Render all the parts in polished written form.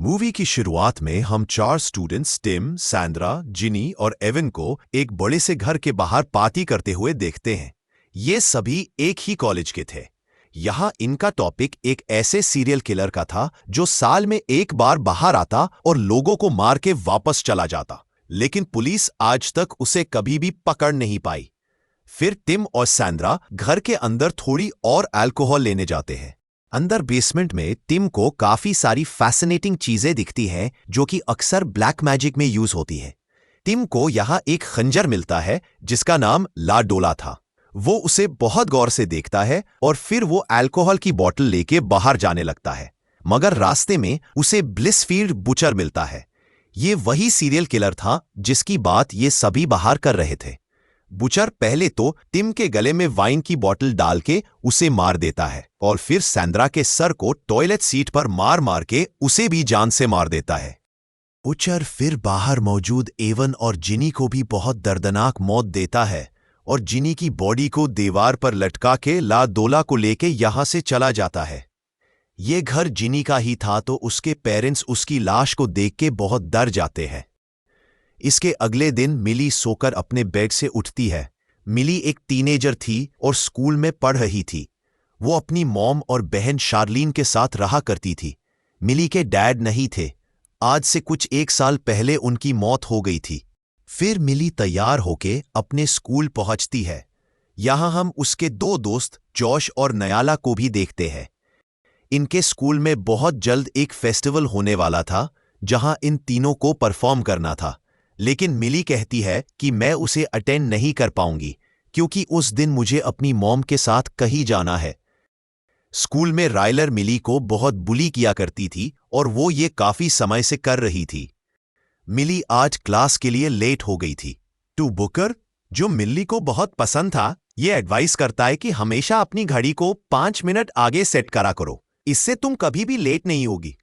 Movie की शुरुआत में हम चार स्टूडेंट्स टिम, सैंड्रा, जिनी और एवन को एक बड़े से घर के बाहर पार्टी करते हुए देखते हैं। ये सभी एक ही कॉलेज के थे। यहाँ इनका टॉपिक एक ऐसे सीरियल किलर का था जो साल में एक बार बाहर आता और लोगों को मार के वापस चला जाता, लेकिन पुलिस आज तक उसे कभी भी पकड़ नहीं पाई। फिर टिम और सैंड्रा घर के अंदर थोड़ी और अल्कोहल लेने जाते हैं। अंदर बेसमेंट में टिम को काफी सारी फैसिनेटिंग चीजें दिखती हैं जो कि अक्सर ब्लैक मैजिक में यूज होती है। टिम को यहाँ एक खंजर मिलता है जिसका नाम ला डोला था। वो उसे बहुत गौर से देखता है और फिर वो अल्कोहल की बोतल लेके बाहर जाने लगता है, मगर रास्ते में उसे ब्लिसफील्ड बुचर मिलता है। ये वही सीरियल किलर था जिसकी बात ये सभी बाहर कर रहे थे। बुचर पहले तो टिम के गले में वाइन की बोतल डाल के उसे मार देता है और फिर सैंड्रा के सर को टॉयलेट सीट पर मार मार के उसे भी जान से मार देता है। बुचर फिर बाहर मौजूद एवन और जिनी को भी बहुत दर्दनाक मौत देता है और जिनी की बॉडी को दीवार पर लटका के ला डोला को लेके यहां से चला जाता है। ये घर जिनी का ही था तो उसके पेरेंट्स उसकी लाश को देख के बहुत डर जाते हैं। इसके अगले दिन मिली सोकर अपने बेड से उठती है। मिली एक टीनेजर थी और स्कूल में पढ़ रही थी। वो अपनी मॉम और बहन शार्लीन के साथ रहा करती थी। मिली के डैड नहीं थे। आज से कुछ एक साल पहले उनकी मौत हो गई थी। फिर मिली तैयार होके अपने स्कूल पहुंचती है। यहां हम उसके दो दोस्त जॉश और नयाला को भी देखते हैं। इनके स्कूल में बहुत जल्द एक फेस्टिवल होने वाला था जहां इन तीनों को परफॉर्म करना था, लेकिन मिली कहती है कि मैं उसे अटेंड नहीं कर पाऊंगी क्योंकि उस दिन मुझे अपनी मॉम के साथ कहीं जाना है। स्कूल में राइलर मिली को बहुत बुली किया करती थी और वो ये काफी समय से कर रही थी। मिली आज क्लास के लिए लेट हो गई थी। टू बुकर, जो मिली को बहुत पसंद था, ये एडवाइस करता है कि हमेशा अपनी घड़ी को 5 मिनट आगे सेट करा करो, इससे तुम कभी भी लेट नहीं होगी।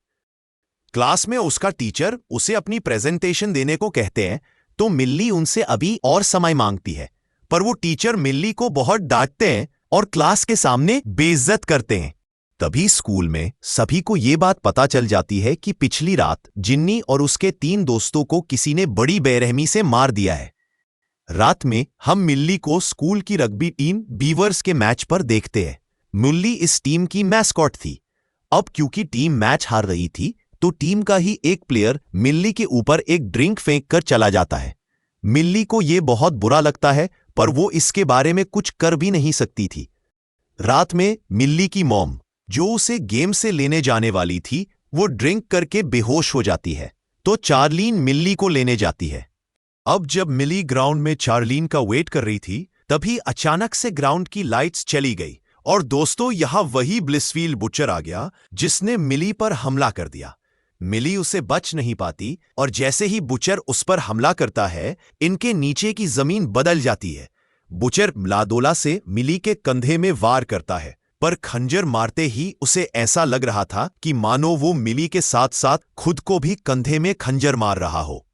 क्लास में उसका टीचर उसे अपनी प्रेजेंटेशन देने को कहते हैं तो मिल्ली उनसे अभी और समय मांगती है, पर वो टीचर मिल्ली को बहुत डांटते हैं और क्लास के सामने बेइज्जत करते हैं। तभी स्कूल में सभी को ये बात पता चल जाती है कि पिछली रात जिन्नी और उसके 3 दोस्तों को किसी ने बड़ी बेरहमी से मार दिया है। रात में हम मिल्ली को स्कूल की रग्बी टीम बीवर्स के मैच पर देखते हैं। मिल्ली इस टीम की मैस्कॉट थी। अब क्योंकि टीम मैच हार रही थी तो टीम का ही एक प्लेयर मिल्ली के ऊपर एक ड्रिंक फेंक कर चला जाता है। मिल्ली को यह बहुत बुरा लगता है, पर वो इसके बारे में कुछ कर भी नहीं सकती थी। रात में मिल्ली की मॉम, जो उसे गेम से लेने जाने वाली थी, वो ड्रिंक करके बेहोश हो जाती है, तो चार्लीन मिल्ली को लेने जाती है। अब जब मिली ग्राउंड में चार्लीन का वेट कर रही थी, तभी अचानक से ग्राउंड की लाइट्स चली गई और दोस्तों यहां वही ब्लिसफील्ड बुचर आ गया जिसने मिली पर हमला कर दिया। मिली उसे बच नहीं पाती और जैसे ही बुचर उस पर हमला करता है, इनके नीचे की जमीन बदल जाती है। बुचर लाडोला से मिली के कंधे में वार करता है, पर खंजर मारते ही उसे ऐसा लग रहा था कि मानो वो मिली के साथ साथ खुद को भी कंधे में खंजर मार रहा हो।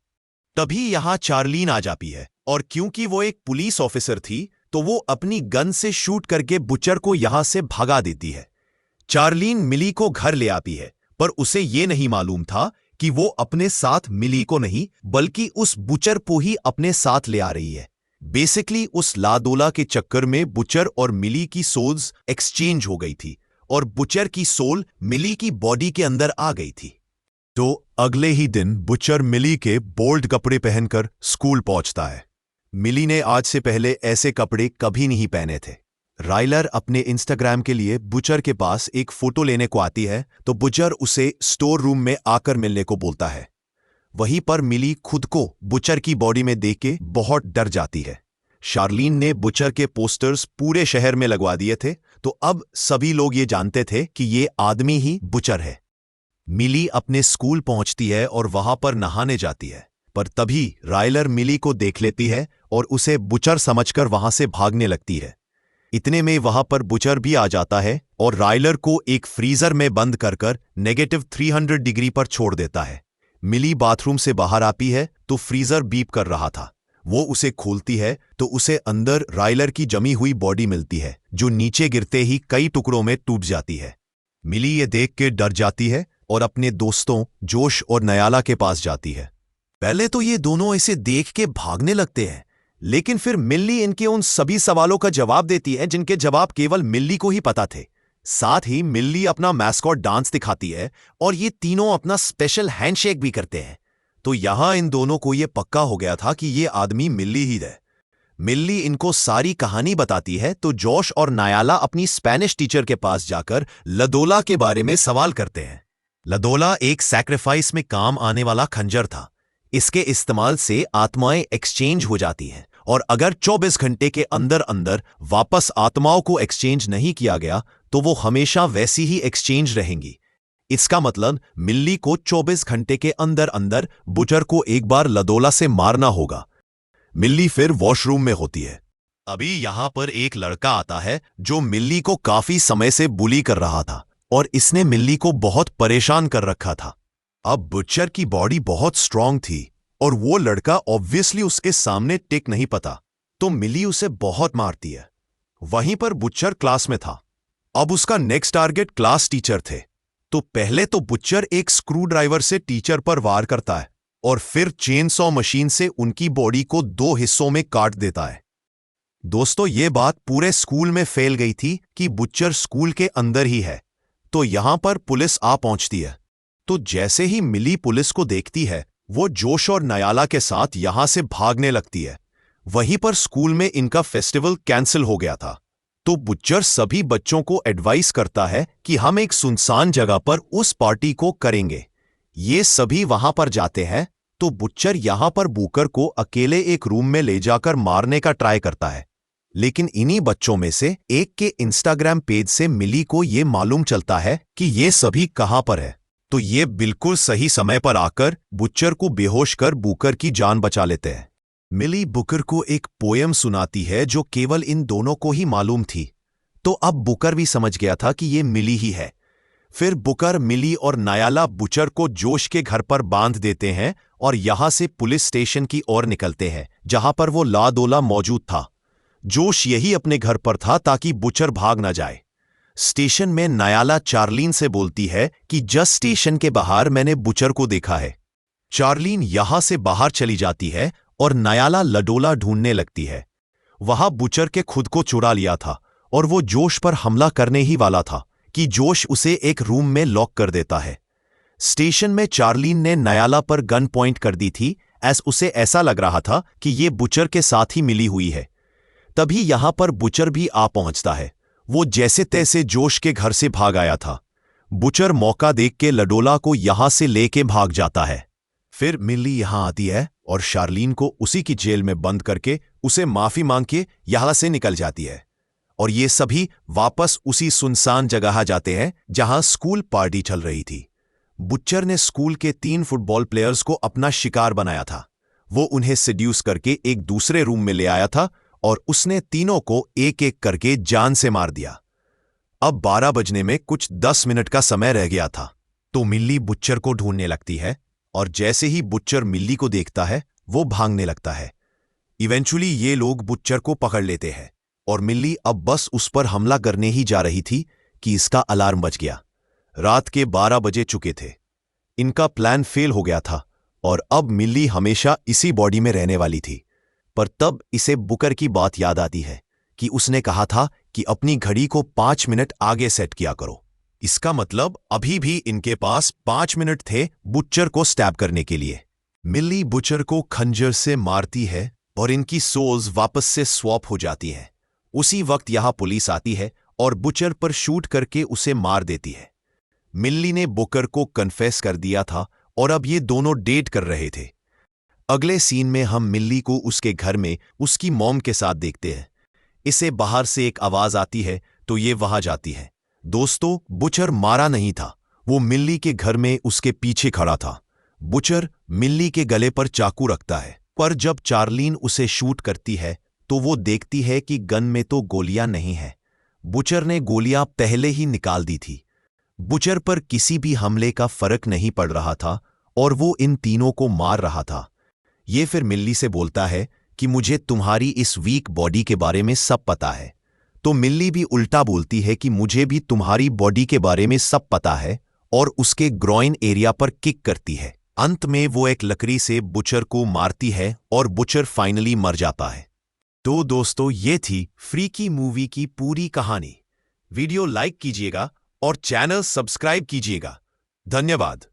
तभी यहां चार्लीन आ जाती है और क्योंकि वो एक पुलिस ऑफिसर थी तो वो अपनी गन से शूट करके बुचर को यहां से भगा देती है। चार्लीन मिली को घर ले आती है, पर उसे ये नहीं मालूम था कि वो अपने साथ मिली को नहीं बल्कि उस बुचर को ही अपने साथ ले आ रही है। बेसिकली उस लाडोला के चक्कर में बुचर और मिली की सोल्स एक्सचेंज हो गई थी और बुचर की सोल मिली की बॉडी के अंदर आ गई थी। तो अगले ही दिन बुचर मिली के बोल्ड कपड़े पहनकर स्कूल पहुंचता है। मिली ने आज से पहले ऐसे कपड़े कभी नहीं पहने थे। राइलर अपने इंस्टाग्राम के लिए बुचर के पास एक फोटो लेने को आती है तो बुचर उसे स्टोर रूम में आकर मिलने को बोलता है। वहीं पर मिली खुद को बुचर की बॉडी में देख के बहुत डर जाती है। शार्लीन ने बुचर के पोस्टर्स पूरे शहर में लगवा दिए थे, तो अब सभी लोग ये जानते थे कि ये आदमी ही बुचर है। मिली अपने स्कूल पहुंचती है और वहां पर नहाने जाती है, पर तभी राइलर मिली को देख लेती है और उसे बुचर समझकर वहां से भागने लगती है। इतने में वहां पर बुचर भी आ जाता है और राइलर को एक फ्रीजर में बंद कर -300 डिग्री पर छोड़ देता है। मिली बाथरूम से बाहर आती है तो फ्रीजर बीप कर रहा था। वो उसे खोलती है तो उसे अंदर राइलर की जमी हुई बॉडी मिलती है, जो नीचे गिरते ही कई टुकड़ों में टूट जाती है। मिली ये देख के डर जाती है और अपने दोस्तों जोश और नयाला के पास जाती है। पहले तो ये दोनों इसे देख के भागने लगते हैं, लेकिन फिर मिल्ली इनके उन सभी सवालों का जवाब देती है जिनके जवाब केवल मिल्ली को ही पता थे। साथ ही मिल्ली अपना मैस्कॉट डांस दिखाती है और ये तीनों अपना स्पेशल हैंडशेक भी करते हैं। तो यहां इन दोनों को ये पक्का हो गया था कि ये आदमी मिल्ली ही है। मिल्ली इनको सारी कहानी बताती है तो जोश और नायाला अपनी स्पेनिश टीचर के पास जाकर लदोला के बारे में सवाल करते हैं। लदोला एक सैक्रिफाइस में काम आने वाला खंजर था। इसके इस्तेमाल से आत्माएं एक्सचेंज हो जाती हैं और अगर 24 घंटे के अंदर अंदर वापस आत्माओं को एक्सचेंज नहीं किया गया तो वो हमेशा वैसी ही एक्सचेंज रहेंगी। इसका मतलब मिल्ली को 24 घंटे के अंदर अंदर बुचर को एक बार लदोला से मारना होगा। मिल्ली फिर वॉशरूम में होती है। अभी यहां पर एक लड़का आता है जो मिल्ली को काफी समय से बुली कर रहा था और इसने मिल्ली को बहुत परेशान कर रखा था। अब बुचर की बॉडी बहुत स्ट्रांग थी और वो लड़का ऑब्वियसली उसके सामने टिक नहीं पाता, तो मिल्ली उसे बहुत मारती है। वहीं पर बुचर क्लास में था। अब उसका नेक्स्ट टारगेट क्लास टीचर थे। तो पहले तो बुचर एक स्क्रू ड्राइवर से टीचर पर वार करता है और फिर चेनसॉ मशीन से उनकी बॉडी को 2 हिस्सों में काट देता है। दोस्तों, ये बात पूरे स्कूल में फैल गई थी कि बुचर स्कूल के अंदर ही है। तो यहां पर पुलिस आ पहुंचती है। तो जैसे ही मिली पुलिस को देखती है, वो जोश और नयाला के साथ यहां से भागने लगती है। वहीं पर स्कूल में इनका फेस्टिवल कैंसिल हो गया था। तो बुचर सभी बच्चों को एडवाइस करता है कि हम एक सुनसान जगह पर उस पार्टी को करेंगे। ये सभी वहां पर जाते हैं। तो बुचर यहां पर बुकर को अकेले एक रूम में ले जाकर मारने का ट्राई करता है, लेकिन इन्हीं बच्चों में से एक के इंस्टाग्राम पेज से मिली को ये मालूम चलता है कि ये सभी कहां पर है। तो ये बिल्कुल सही समय पर आकर बुचर को बेहोश कर बुकर की जान बचा लेते हैं। मिली बुकर को एक पोयम सुनाती है जो केवल इन दोनों को ही मालूम थी। तो अब बुकर भी समझ गया था कि ये मिली ही है। फिर बुकर, मिली और नायाला बुचर को जोश के घर पर बांध देते हैं और यहां से पुलिस स्टेशन की ओर निकलते हैं जहां पर वो लादोला मौजूद था। जोश यही अपने घर पर था ताकि बुचर भाग न जाए। स्टेशन में नायाला चार्लीन से बोलती है कि जस्ट स्टेशन के बाहर मैंने बुचर को देखा है। चार्लीन यहां से बाहर चली जाती है और नायाला लडोला ढूंढने लगती है। वहां बुचर के खुद को चुरा लिया था और वो जोश पर हमला करने ही वाला था कि जोश उसे एक रूम में लॉक कर देता है। स्टेशन में चार्लीन ने नयाला पर गन पॉइंट कर दी थी, उसे ऐसा लग रहा था कि ये बुचर के साथ ही मिली हुई है। तभी यहां पर बुचर भी आ पहुंचता है। वो जैसे तैसे जोश के घर से भाग आया था। बुचर मौका देख के लडोला को यहां से लेके भाग जाता है। फिर मिली यहां आती है और शार्लीन को उसी की जेल में बंद करके उसे माफी मांग के यहां से निकल जाती है और ये सभी वापस उसी सुनसान जगह जाते हैं जहां स्कूल पार्टी चल रही थी। बुचर ने स्कूल के 3 फुटबॉल प्लेयर्स को अपना शिकार बनाया था। वो उन्हें सेड्यूस करके एक दूसरे रूम में ले आया था और उसने तीनों को एक एक करके जान से मार दिया। अब 12 बजने में कुछ 10 मिनट का समय रह गया था। तो मिल्ली बुचर को ढूंढने लगती है और जैसे ही बुचर मिल्ली को देखता है वो भागने लगता है। इवेंचुअली ये लोग बुचर को पकड़ लेते हैं और मिल्ली अब बस उस पर हमला करने ही जा रही थी कि इसका अलार्म बज गया। रात के 12 बजे चुके थे। इनका प्लान फेल हो गया था और अब मिल्ली हमेशा इसी बॉडी में रहने वाली थी। पर तब इसे बुकर की बात याद आती है कि उसने कहा था कि अपनी घड़ी को 5 मिनट आगे सेट किया करो। इसका मतलब अभी भी इनके पास 5 मिनट थे बुचर को स्टैब करने के लिए। मिल्ली बुचर को खंजर से मारती है और इनकी सोल्स वापस से स्वैप हो जाती हैं। उसी वक्त यहां पुलिस आती है और बुचर पर शूट करके उसे मार देती है। मिल्ली ने बुकर को कन्फेस कर दिया था और अब ये दोनों डेट कर रहे थे। अगले सीन में हम मिल्ली को उसके घर में उसकी मॉम के साथ देखते हैं। इसे बाहर से एक आवाज आती है तो ये वहां जाती है। दोस्तों, बुचर मारा नहीं था, वो मिल्ली के घर में उसके पीछे खड़ा था। बुचर मिल्ली के गले पर चाकू रखता है, पर जब चार्लीन उसे शूट करती है तो वो देखती है कि गन में तो गोलियां नहीं है। बुचर ने गोलियां पहले ही निकाल दी थी। बुचर पर किसी भी हमले का फर्क नहीं पड़ रहा था और वो इन तीनों को मार रहा था। ये फिर मिल्ली से बोलता है कि मुझे तुम्हारी इस वीक बॉडी के बारे में सब पता है। तो मिल्ली भी उल्टा बोलती है कि मुझे भी तुम्हारी बॉडी के बारे में सब पता है और उसके ग्रॉइन एरिया पर किक करती है। अंत में वो एक लकड़ी से बुचर को मारती है और बुचर फाइनली मर जाता है। तो दोस्तों, ये थी फ्रीकी मूवी की पूरी कहानी। वीडियो लाइक कीजिएगा और चैनल सब्सक्राइब कीजिएगा। धन्यवाद।